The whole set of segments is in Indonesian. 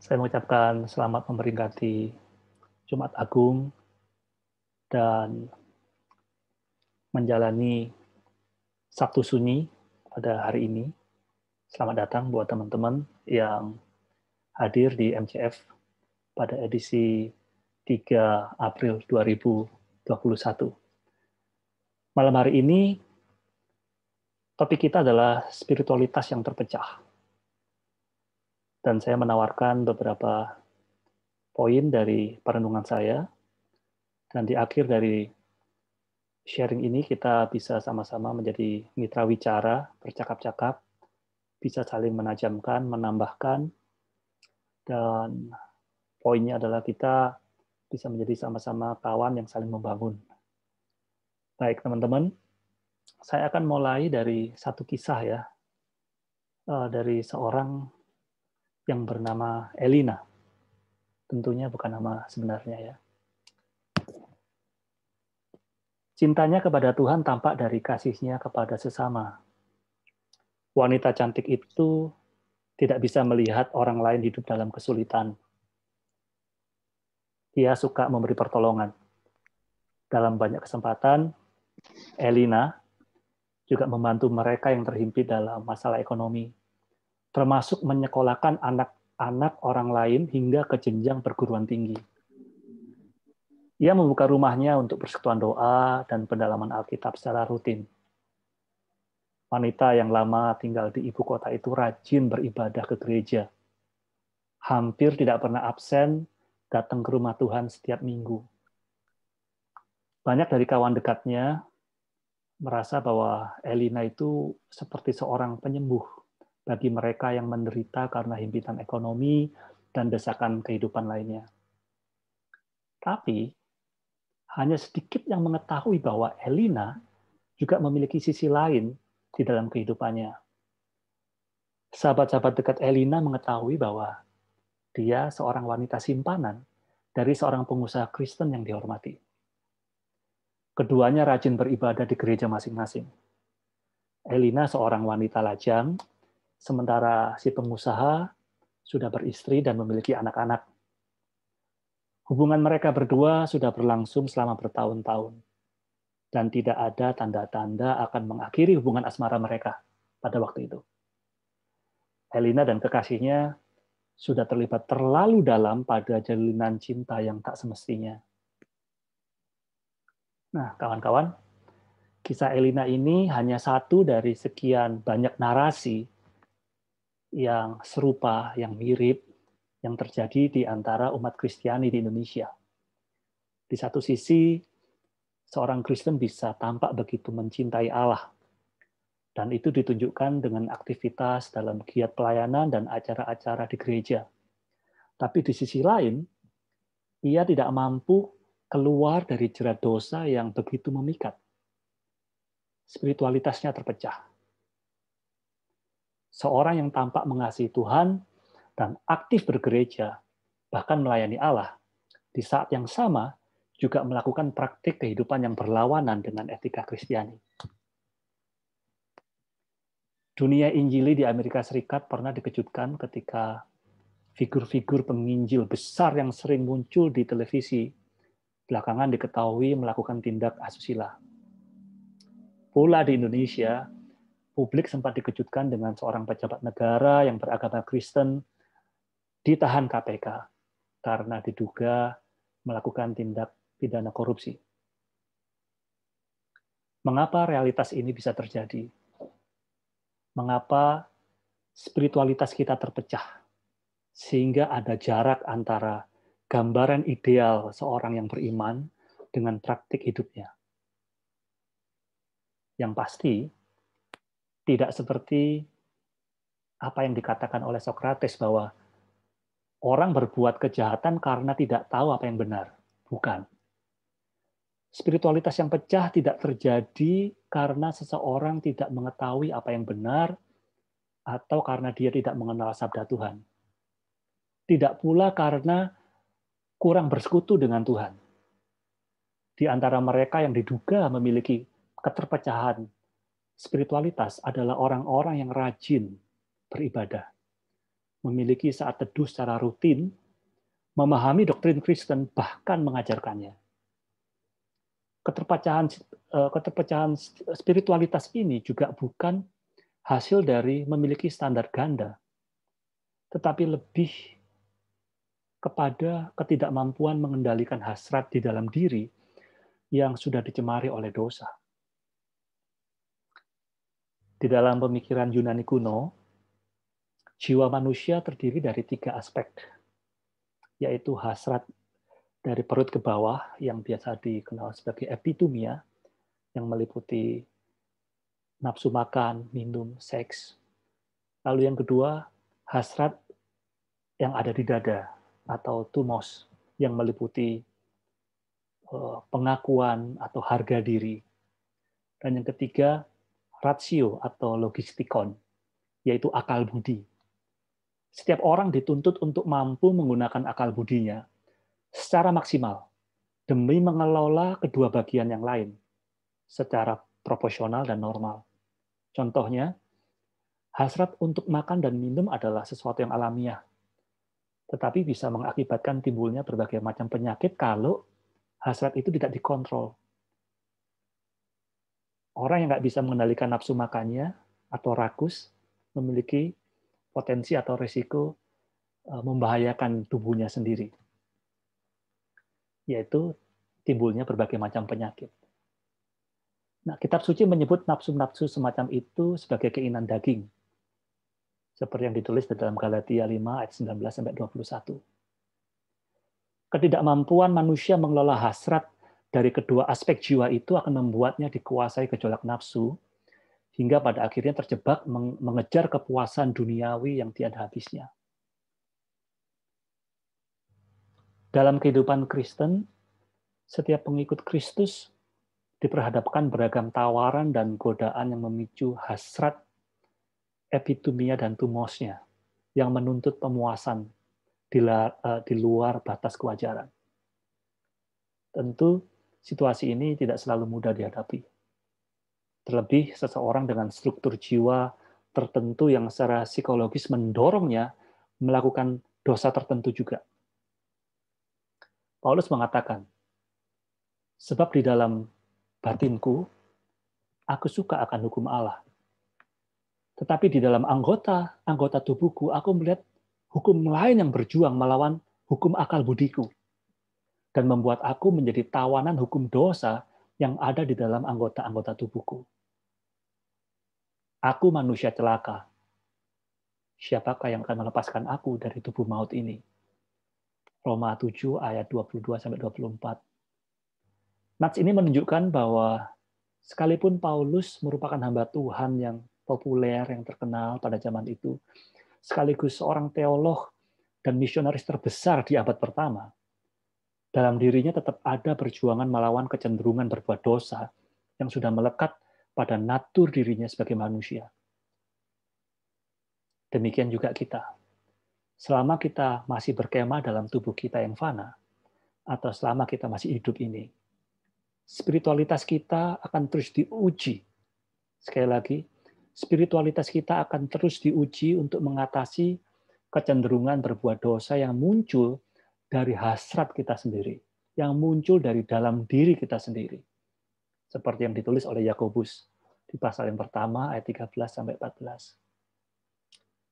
Saya mengucapkan selamat memperingati Jumat Agung dan menjalani Sabtu Sunyi pada hari ini. Selamat datang buat teman-teman yang hadir di MCF pada edisi 3 April 2021. Malam hari ini, topik kita adalah spiritualitas yang terpecah. Dan saya menawarkan beberapa poin dari perenungan saya. Dan di akhir dari sharing ini kita bisa sama-sama menjadi mitra wicara, bercakap-cakap, bisa saling menajamkan, menambahkan, dan poinnya adalah kita bisa menjadi sama-sama kawan yang saling membangun. Baik teman-teman, saya akan mulai dari satu kisah ya, dari seorang yang bernama Elina. Tentunya bukan nama sebenarnya ya. Cintanya kepada Tuhan tampak dari kasihnya kepada sesama. Wanita cantik itu tidak bisa melihat orang lain hidup dalam kesulitan. Dia suka memberi pertolongan. Dalam banyak kesempatan, Elina juga membantu mereka yang terhimpit dalam masalah ekonomi, termasuk menyekolahkan anak-anak orang lain hingga ke jenjang perguruan tinggi. Ia membuka rumahnya untuk persekutuan doa dan pendalaman Alkitab secara rutin. Wanita yang lama tinggal di ibu kota itu rajin beribadah ke gereja. Hampir tidak pernah absen datang ke rumah Tuhan setiap minggu. Banyak dari kawan dekatnya merasa bahwa Elina itu seperti seorang penyembuh bagi mereka yang menderita karena himpitan ekonomi dan desakan kehidupan lainnya. Tapi, hanya sedikit yang mengetahui bahwa Elina juga memiliki sisi lain di dalam kehidupannya. Sahabat-sahabat dekat Elina mengetahui bahwa dia seorang wanita simpanan dari seorang pengusaha Kristen yang dihormati. Keduanya rajin beribadah di gereja masing-masing. Elina seorang wanita lajang, sementara si pengusaha sudah beristri dan memiliki anak-anak. Hubungan mereka berdua sudah berlangsung selama bertahun-tahun, dan tidak ada tanda-tanda akan mengakhiri hubungan asmara mereka pada waktu itu. Elina dan kekasihnya sudah terlibat terlalu dalam pada jalinan cinta yang tak semestinya. Nah, kawan-kawan, kisah Elina ini hanya satu dari sekian banyak narasi yang serupa, yang mirip, yang terjadi di antara umat Kristiani di Indonesia. Di satu sisi, seorang Kristen bisa tampak begitu mencintai Allah, dan itu ditunjukkan dengan aktivitas dalam giat pelayanan dan acara-acara di gereja. Tapi di sisi lain, ia tidak mampu keluar dari jerat dosa yang begitu memikat. Spiritualitasnya terpecah. Seorang yang tampak mengasihi Tuhan dan aktif bergereja, bahkan melayani Allah, di saat yang sama juga melakukan praktik kehidupan yang berlawanan dengan etika Kristiani. Dunia Injili di Amerika Serikat pernah dikejutkan ketika figur-figur penginjil besar yang sering muncul di televisi belakangan diketahui melakukan tindak asusila. Pula di Indonesia, publik sempat dikejutkan dengan seorang pejabat negara yang beragama Kristen ditahan KPK karena diduga melakukan tindak pidana korupsi. Mengapa realitas ini bisa terjadi? Mengapa spiritualitas kita terpecah? Sehingga ada jarak antara gambaran ideal seorang yang beriman dengan praktik hidupnya. Yang pasti, tidak seperti apa yang dikatakan oleh Sokrates bahwa orang berbuat kejahatan karena tidak tahu apa yang benar. Bukan. Spiritualitas yang pecah tidak terjadi karena seseorang tidak mengetahui apa yang benar atau karena dia tidak mengenal sabda Tuhan. Tidak pula karena kurang bersekutu dengan Tuhan. Di antara mereka yang diduga memiliki keterpecahan spiritualitas adalah orang-orang yang rajin beribadah. memiliki saat teduh secara rutin, memahami doktrin Kristen, bahkan mengajarkannya. Keterpecahan spiritualitas ini juga bukan hasil dari memiliki standar ganda, tetapi lebih kepada ketidakmampuan mengendalikan hasrat di dalam diri yang sudah dicemari oleh dosa. Di dalam pemikiran Yunani kuno, jiwa manusia terdiri dari 3 aspek, yaitu hasrat dari perut ke bawah yang biasa dikenal sebagai epitumia, yang meliputi nafsu makan, minum, seks. Lalu yang kedua, hasrat yang ada di dada atau tumos, yang meliputi pengakuan atau harga diri. Dan yang ketiga, ratio atau logistikon, yaitu akal budi. Setiap orang dituntut untuk mampu menggunakan akal budinya secara maksimal demi mengelola kedua bagian yang lain secara proporsional dan normal. Contohnya, hasrat untuk makan dan minum adalah sesuatu yang alamiah, tetapi bisa mengakibatkan timbulnya berbagai macam penyakit kalau hasrat itu tidak dikontrol. Orang yang nggak bisa mengendalikan nafsu makannya atau rakus memiliki potensi atau risiko membahayakan tubuhnya sendiri, yaitu timbulnya berbagai macam penyakit. Nah, kitab suci menyebut nafsu-nafsu semacam itu sebagai keinginan daging, seperti yang ditulis di dalam Galatia 5 ayat 19-21. Ketidakmampuan manusia mengelola hasrat dari kedua aspek jiwa itu akan membuatnya dikuasai gejolak nafsu, hingga pada akhirnya terjebak mengejar kepuasan duniawi yang tiada habisnya. Dalam kehidupan Kristen, setiap pengikut Kristus diperhadapkan beragam tawaran dan godaan yang memicu hasrat, epitumia, dan tumosnya, yang menuntut pemuasan di luar batas kewajaran. Tentu, situasi ini tidak selalu mudah dihadapi. Terlebih seseorang dengan struktur jiwa tertentu yang secara psikologis mendorongnya melakukan dosa tertentu juga. Paulus mengatakan, sebab di dalam batinku, aku suka akan hukum Allah. Tetapi di dalam anggota tubuhku, aku melihat hukum lain yang berjuang melawan hukum akal budiku. Dan membuat aku menjadi tawanan hukum dosa yang ada di dalam anggota-anggota tubuhku. Aku manusia celaka. Siapakah yang akan melepaskan aku dari tubuh maut ini? Roma 7 ayat 22-24. Nats ini menunjukkan bahwa sekalipun Paulus merupakan hamba Tuhan yang populer, yang terkenal pada zaman itu, sekaligus seorang teolog dan misionaris terbesar di abad pertama, dalam dirinya tetap ada perjuangan melawan kecenderungan berbuat dosa yang sudah melekat pada natur dirinya sebagai manusia. Demikian juga kita. Selama kita masih berkemah dalam tubuh kita yang fana, atau selama kita masih hidup ini, spiritualitas kita akan terus diuji. Sekali lagi, spiritualitas kita akan terus diuji untuk mengatasi kecenderungan berbuat dosa yang muncul dari hasrat kita sendiri, yang muncul dari dalam diri kita sendiri. Seperti yang ditulis oleh Yakobus di pasal yang pertama ayat 13-14.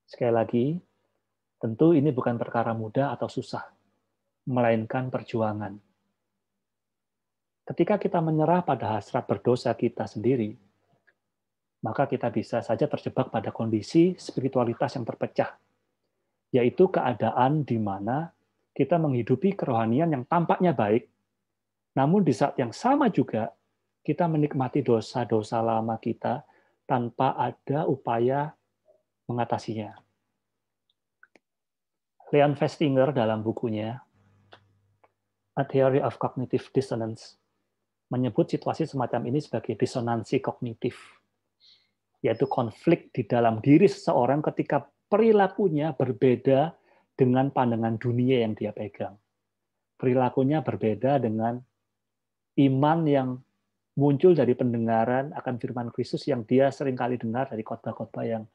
Sekali lagi, tentu ini bukan perkara mudah atau susah, melainkan perjuangan. Ketika kita menyerah pada hasrat berdosa kita sendiri, maka kita bisa saja terjebak pada kondisi spiritualitas yang terpecah, yaitu keadaan di mana kita menghidupi kerohanian yang tampaknya baik, namun di saat yang sama juga kita menikmati dosa-dosa lama kita tanpa ada upaya mengatasinya. Leon Festinger dalam bukunya A Theory of Cognitive Dissonance menyebut situasi semacam ini sebagai disonansi kognitif, yaitu konflik di dalam diri seseorang ketika perilakunya berbeda dengan pandangan dunia yang dia pegang. Perilakunya berbeda dengan iman yang muncul dari pendengaran akan firman Kristus yang dia seringkali dengar dari khotbah-khotbah yang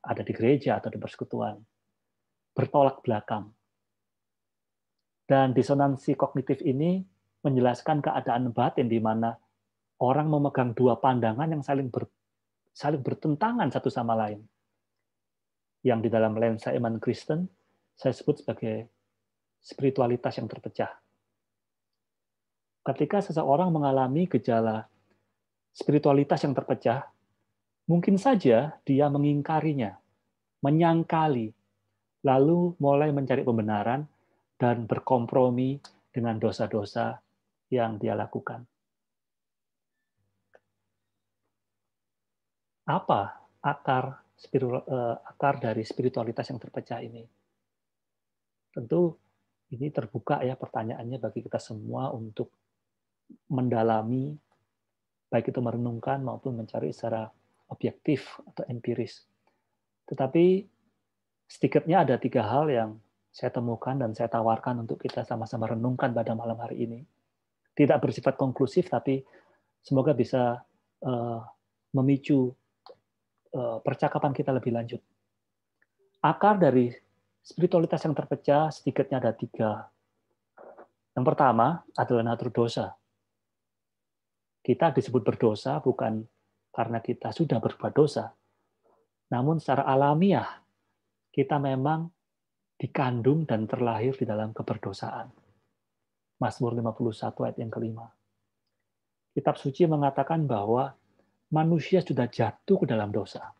ada di gereja atau di persekutuan. bertolak belakang. Dan disonansi kognitif ini menjelaskan keadaan batin di mana orang memegang dua pandangan yang saling bertentangan satu sama lain. Yang di dalam lensa iman Kristen, saya sebut sebagai spiritualitas yang terpecah. Ketika seseorang mengalami gejala spiritualitas yang terpecah, mungkin saja dia mengingkarinya, menyangkali, lalu mulai mencari pembenaran dan berkompromi dengan dosa-dosa yang dia lakukan. Apa akar dari spiritualitas yang terpecah ini? Tentu ini terbuka ya pertanyaannya bagi kita semua untuk mendalami, baik itu merenungkan maupun mencari secara objektif atau empiris. Tetapi sedikitnya ada 3 hal yang saya temukan dan saya tawarkan untuk kita sama-sama renungkan pada malam hari ini. Tidak bersifat konklusif, tapi semoga bisa memicu percakapan kita lebih lanjut. Akar dari spiritualitas yang terpecah sedikitnya ada 3. Yang pertama adalah natur dosa. Kita disebut berdosa bukan karena kita sudah berbuat dosa, namun secara alamiah kita memang dikandung dan terlahir di dalam keberdosaan. Mazmur 51 ayat yang kelima. Kitab suci mengatakan bahwa manusia sudah jatuh ke dalam dosa.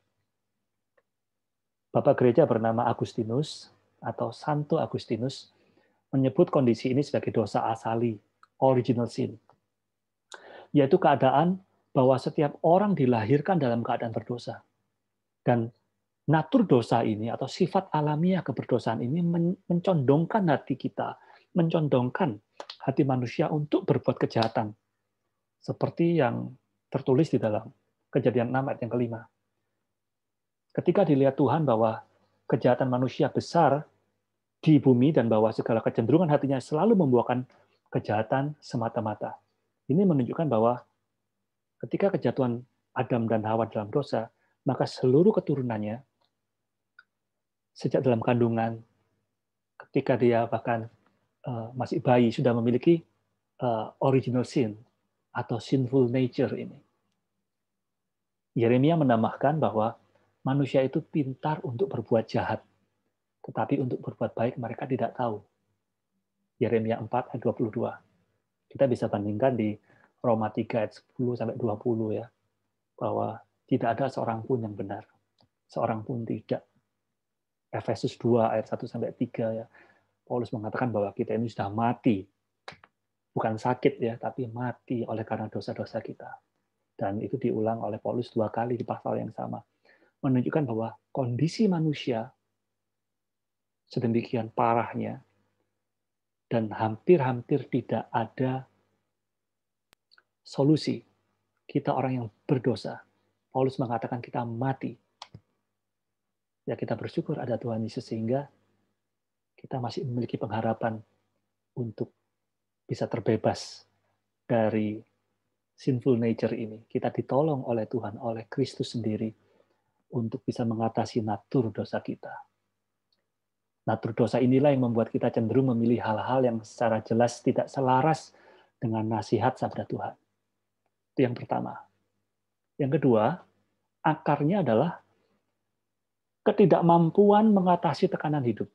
Bapak gereja bernama Agustinus atau Santo Agustinus menyebut kondisi ini sebagai dosa asali, original sin. Yaitu keadaan bahwa setiap orang dilahirkan dalam keadaan berdosa. Dan natur dosa ini atau sifat alamiah keberdosaan ini mencondongkan hati kita, mencondongkan hati manusia untuk berbuat kejahatan. Seperti yang tertulis di dalam Kejadian 6 ayat yang kelima. Ketika dilihat Tuhan bahwa kejahatan manusia besar di bumi dan bahwa segala kecenderungan hatinya selalu membuahkan kejahatan semata-mata. Ini menunjukkan bahwa ketika kejatuhan Adam dan Hawa dalam dosa, maka seluruh keturunannya sejak dalam kandungan, ketika dia bahkan masih bayi, sudah memiliki original sin atau sinful nature ini. Yeremia menambahkan bahwa manusia itu pintar untuk berbuat jahat, tetapi untuk berbuat baik mereka tidak tahu. Yeremia 4 ayat 22. Kita bisa bandingkan di Roma 3 ayat 10 sampai 20 ya, bahwa tidak ada seorang pun yang benar. Seorang pun tidak. Efesus 2 ayat 1 sampai 3 ya. Paulus mengatakan bahwa kita ini sudah mati. Bukan sakit ya, tapi mati oleh karena dosa-dosa kita. Dan itu diulang oleh Paulus 2 kali di pasal yang sama. Menunjukkan bahwa kondisi manusia sedemikian parahnya dan hampir-hampir tidak ada solusi. Kita orang yang berdosa. Paulus mengatakan kita mati. Ya kita bersyukur ada Tuhan Yesus sehingga kita masih memiliki pengharapan untuk bisa terbebas dari sinful nature ini. Kita ditolong oleh Tuhan, oleh Kristus sendiri untuk bisa mengatasi natur dosa kita. Natur dosa inilah yang membuat kita cenderung memilih hal-hal yang secara jelas tidak selaras dengan nasihat sabda Tuhan. Itu yang pertama. Yang kedua, akarnya adalah ketidakmampuan mengatasi tekanan hidup.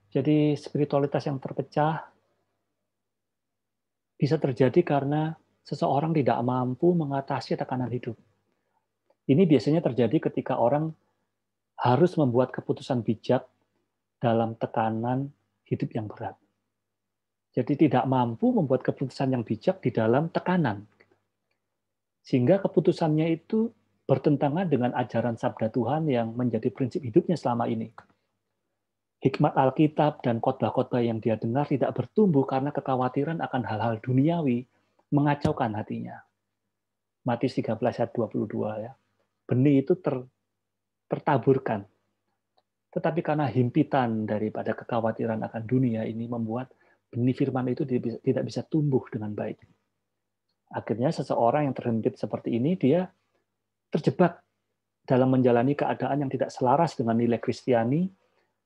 Jadi spiritualitas yang terpecah bisa terjadi karena seseorang tidak mampu mengatasi tekanan hidup. Ini biasanya terjadi ketika orang harus membuat keputusan bijak dalam tekanan hidup yang berat. Jadi tidak mampu membuat keputusan yang bijak di dalam tekanan. Sehingga keputusannya itu bertentangan dengan ajaran sabda Tuhan yang menjadi prinsip hidupnya selama ini. Hikmat Alkitab dan khotbah-khotbah yang dia dengar tidak bertumbuh karena kekhawatiran akan hal-hal duniawi mengacaukan hatinya. Matius 13 ayat 22 ya. Benih itu tertaburkan. Tetapi karena himpitan daripada kekhawatiran akan dunia ini membuat benih firman itu tidak bisa tumbuh dengan baik. Akhirnya seseorang yang terhimpit seperti ini dia terjebak dalam menjalani keadaan yang tidak selaras dengan nilai Kristiani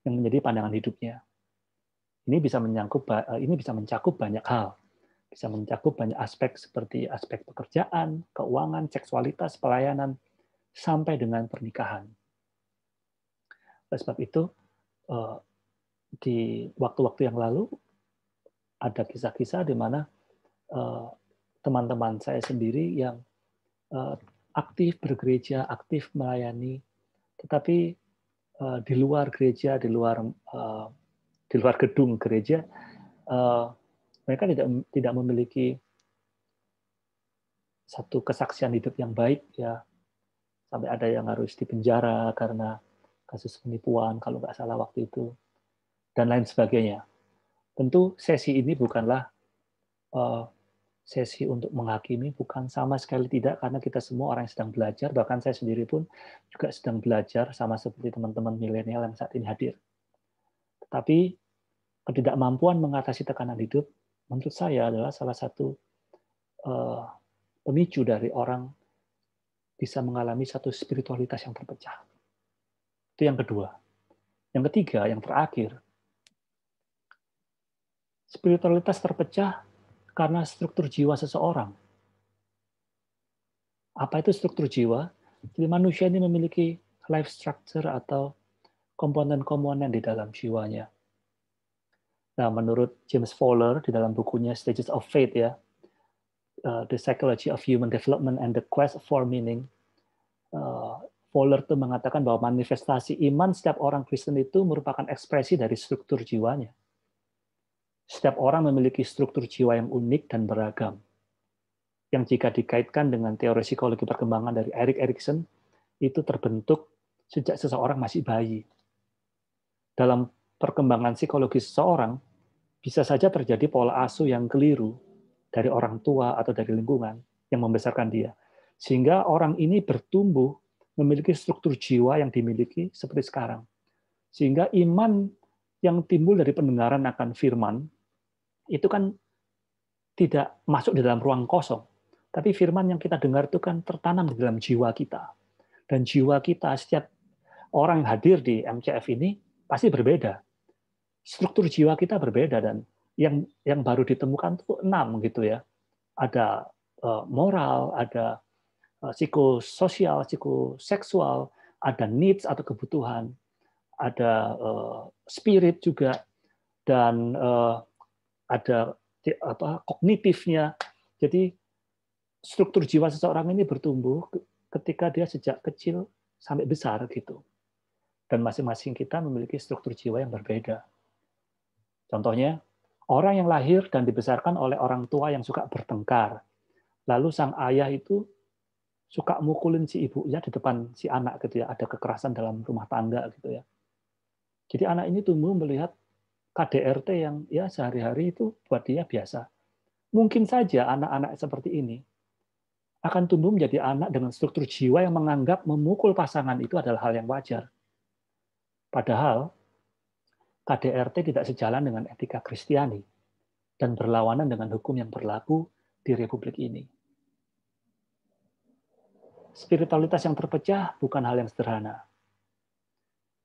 yang menjadi pandangan hidupnya. Ini bisa mencakup banyak hal. Bisa mencakup banyak aspek seperti aspek pekerjaan, keuangan, seksualitas, pelayanan, sampai dengan pernikahan. Oleh sebab itu, di waktu-waktu yang lalu, ada kisah-kisah di mana teman-teman saya sendiri yang aktif bergereja, aktif melayani, tetapi di luar gereja, di luar gedung gereja, mereka tidak memiliki satu kesaksian hidup yang baik, ya, sampai ada yang harus dipenjara karena kasus penipuan kalau nggak salah waktu itu, dan lain sebagainya. Tentu sesi ini bukanlah sesi untuk menghakimi, bukan, sama sekali tidak, karena kita semua orang yang sedang belajar, bahkan saya sendiri pun juga sedang belajar sama seperti teman-teman milenial yang saat ini hadir. Tetapi ketidakmampuan mengatasi tekanan hidup, menurut saya adalah salah satu pemicu dari orang bisa mengalami satu spiritualitas yang terpecah. Itu yang kedua. Yang ketiga, yang terakhir, spiritualitas terpecah karena struktur jiwa seseorang. Apa itu struktur jiwa? Jadi manusia ini memiliki life structure atau komponen-komponen di dalam jiwanya. Nah, menurut James Fowler di dalam bukunya Stages of Faith, ya, The Psychology of Human Development and the Quest for Meaning, Fowler itu mengatakan bahwa manifestasi iman setiap orang Kristen itu merupakan ekspresi dari struktur jiwanya. Setiap orang memiliki struktur jiwa yang unik dan beragam, yang jika dikaitkan dengan teori psikologi perkembangan dari Erik Erikson, itu terbentuk sejak seseorang masih bayi. Dalam perkembangan psikologi seseorang, bisa saja terjadi pola asuh yang keliru dari orang tua atau dari lingkungan yang membesarkan dia. Sehingga orang ini bertumbuh memiliki struktur jiwa yang dimiliki seperti sekarang. Sehingga iman yang timbul dari pendengaran akan firman, itu kan tidak masuk di dalam ruang kosong. Tapi firman yang kita dengar itu kan tertanam di dalam jiwa kita. Dan jiwa kita, setiap orang yang hadir di MCF ini, pasti berbeda. Struktur jiwa kita berbeda, dan yang baru ditemukan itu 6 gitu ya. Ada moral, ada psikososial, psikoseksual, ada needs atau kebutuhan, ada spirit juga, dan ada kognitifnya. Jadi struktur jiwa seseorang ini bertumbuh ketika dia sejak kecil sampai besar gitu. Dan masing-masing kita memiliki struktur jiwa yang berbeda. Contohnya, orang yang lahir dan dibesarkan oleh orang tua yang suka bertengkar. Lalu sang ayah itu suka mukulin si ibunya di depan si anak gitu ya, ada kekerasan dalam rumah tangga gitu ya. Jadi anak ini tumbuh melihat KDRT yang ya sehari-hari itu buat dia biasa. Mungkin saja anak-anak seperti ini akan tumbuh menjadi anak dengan struktur jiwa yang menganggap memukul pasangan itu adalah hal yang wajar. Padahal KDRT tidak sejalan dengan etika Kristiani dan berlawanan dengan hukum yang berlaku di Republik ini. Spiritualitas yang terpecah bukan hal yang sederhana.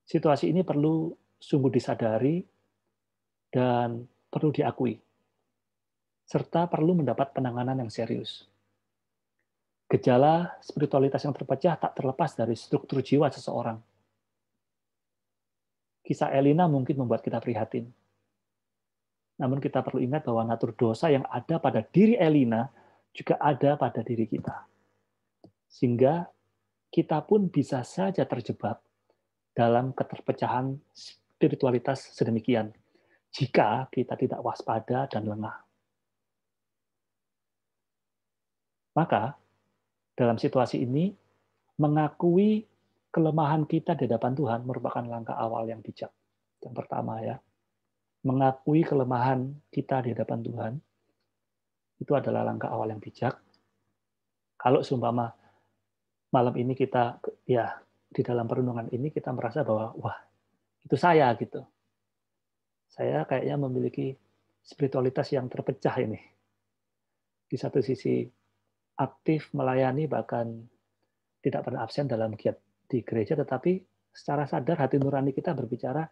Situasi ini perlu sungguh disadari dan perlu diakui, serta perlu mendapat penanganan yang serius. Gejala spiritualitas yang terpecah tak terlepas dari struktur jiwa seseorang. Kisah Elina mungkin membuat kita prihatin. Namun kita perlu ingat bahwa natur dosa yang ada pada diri Elina juga ada pada diri kita. Sehingga kita pun bisa saja terjebak dalam keterpecahan spiritualitas sedemikian jika kita tidak waspada dan lengah. Maka, dalam situasi ini, mengakui kelemahan kita di hadapan Tuhan merupakan langkah awal yang bijak. Yang pertama ya, mengakui kelemahan kita di hadapan Tuhan, itu adalah langkah awal yang bijak. Kalau seumpama malam ini kita, ya di dalam perenungan ini kita merasa bahwa, wah, itu saya gitu. Saya kayaknya memiliki spiritualitas yang terpecah ini. Di satu sisi aktif melayani, bahkan tidak pernah absen dalam giat di gereja, tetapi secara sadar hati nurani kita berbicara,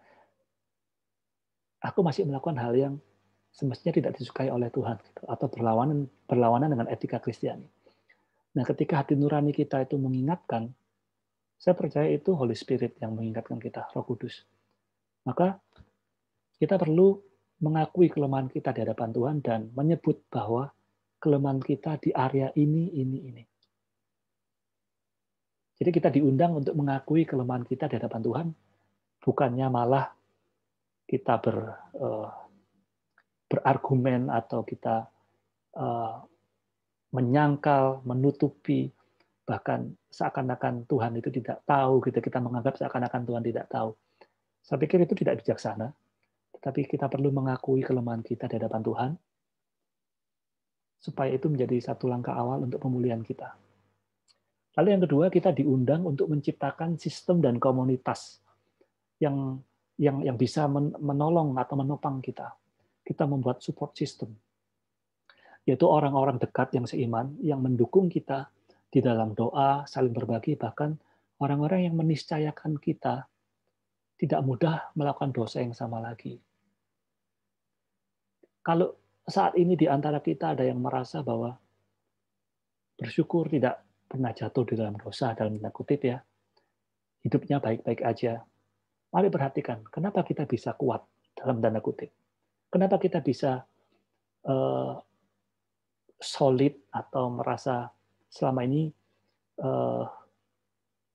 aku masih melakukan hal yang semestinya tidak disukai oleh Tuhan, gitu, atau berlawanan dengan etika Kristiani. Nah, ketika hati nurani kita itu mengingatkan, saya percaya itu Holy Spirit yang mengingatkan kita, Roh Kudus. Maka kita perlu mengakui kelemahan kita di hadapan Tuhan dan menyebut bahwa kelemahan kita di area ini. Jadi kita diundang untuk mengakui kelemahan kita di hadapan Tuhan, bukannya malah kita berargumen atau kita menyangkal, menutupi, bahkan seakan-akan Tuhan itu tidak tahu, gitu. Kita menganggap seakan-akan Tuhan tidak tahu. Saya pikir itu tidak bijaksana, tetapi kita perlu mengakui kelemahan kita di hadapan Tuhan, supaya itu menjadi satu langkah awal untuk pemulihan kita. Lalu yang kedua, kita diundang untuk menciptakan sistem dan komunitas yang bisa menolong atau menopang kita. Kita membuat support system, yaitu orang-orang dekat yang seiman, yang mendukung kita di dalam doa, saling berbagi, bahkan orang-orang yang meniscayakan kita tidak mudah melakukan dosa yang sama lagi. Kalau saat ini di antara kita ada yang merasa bahwa bersyukur tidak pernah jatuh di dalam dosa, dalam tanda kutip ya, hidupnya baik-baik aja. Mari perhatikan, kenapa kita bisa kuat dalam tanda kutip? Kenapa kita bisa solid atau merasa selama ini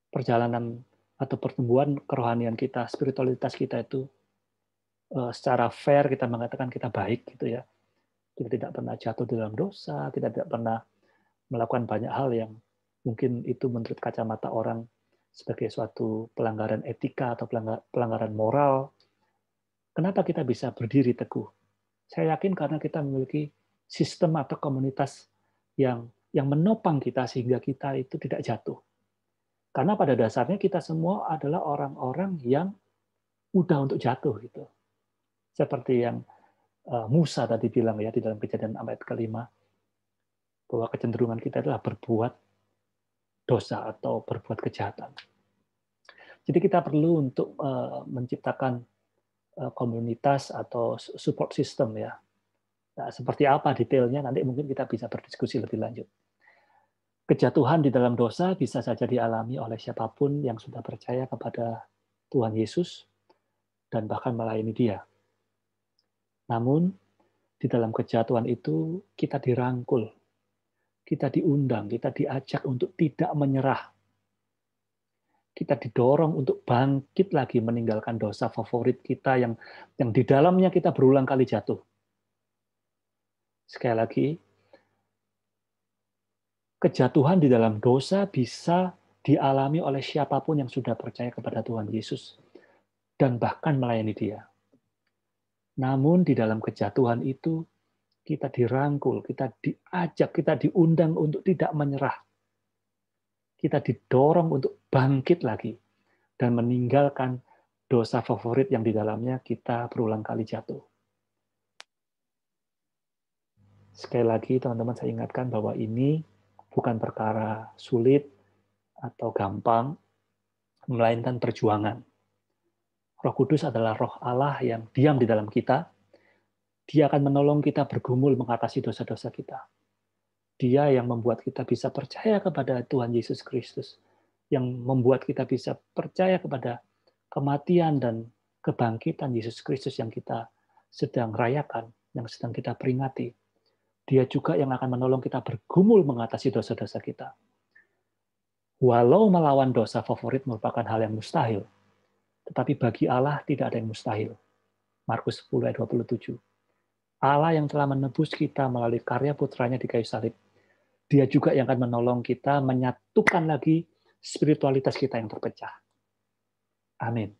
perjalanan atau pertumbuhan kerohanian kita, spiritualitas kita itu secara fair kita mengatakan kita baik gitu ya. Kita tidak pernah jatuh di dalam dosa, kita tidak pernah melakukan banyak hal yang mungkin itu menurut kacamata orang sebagai suatu pelanggaran etika atau pelanggaran moral. Kenapa kita bisa berdiri teguh? Saya yakin karena kita memiliki sistem atau komunitas yang menopang kita sehingga kita itu tidak jatuh. Karena pada dasarnya kita semua adalah orang-orang yang mudah untuk jatuh gitu. Seperti yang Musa tadi bilang ya di dalam Kejadian ayat ke-5, bahwa kecenderungan kita adalah berbuat dosa atau berbuat kejahatan. Jadi kita perlu untuk menciptakan komunitas atau support system ya. Nah, seperti apa detailnya nanti mungkin kita bisa berdiskusi lebih lanjut. Kejatuhan di dalam dosa bisa saja dialami oleh siapapun yang sudah percaya kepada Tuhan Yesus dan bahkan melayani Dia. Namun di dalam kejatuhan itu kita dirangkul, kita diundang, kita diajak untuk tidak menyerah. Kita didorong untuk bangkit lagi meninggalkan dosa favorit kita yang di dalamnya kita berulang kali jatuh. Sekali lagi, kejatuhan di dalam dosa bisa dialami oleh siapapun yang sudah percaya kepada Tuhan Yesus dan bahkan melayani Dia. Namun di dalam kejatuhan itu kita dirangkul, kita diajak, kita diundang untuk tidak menyerah. Kita didorong untuk bangkit lagi dan meninggalkan dosa favorit yang di dalamnya kita berulang kali jatuh. Sekali lagi teman-teman saya ingatkan bahwa ini bukan perkara sulit atau gampang, melainkan perjuangan. Roh Kudus adalah roh Allah yang diam di dalam kita. Dia akan menolong kita bergumul mengatasi dosa-dosa kita. Dia yang membuat kita bisa percaya kepada Tuhan Yesus Kristus, yang membuat kita bisa percaya kepada kematian dan kebangkitan Yesus Kristus yang kita sedang rayakan, yang sedang kita peringati. Dia juga yang akan menolong kita bergumul mengatasi dosa-dosa kita. Walau melawan dosa favorit merupakan hal yang mustahil, tetapi bagi Allah tidak ada yang mustahil. Markus 10 ayat 27. Allah yang telah menebus kita melalui karya putranya di kayu salib, Dia juga yang akan menolong kita menyatukan lagi spiritualitas kita yang terpecah. Amin.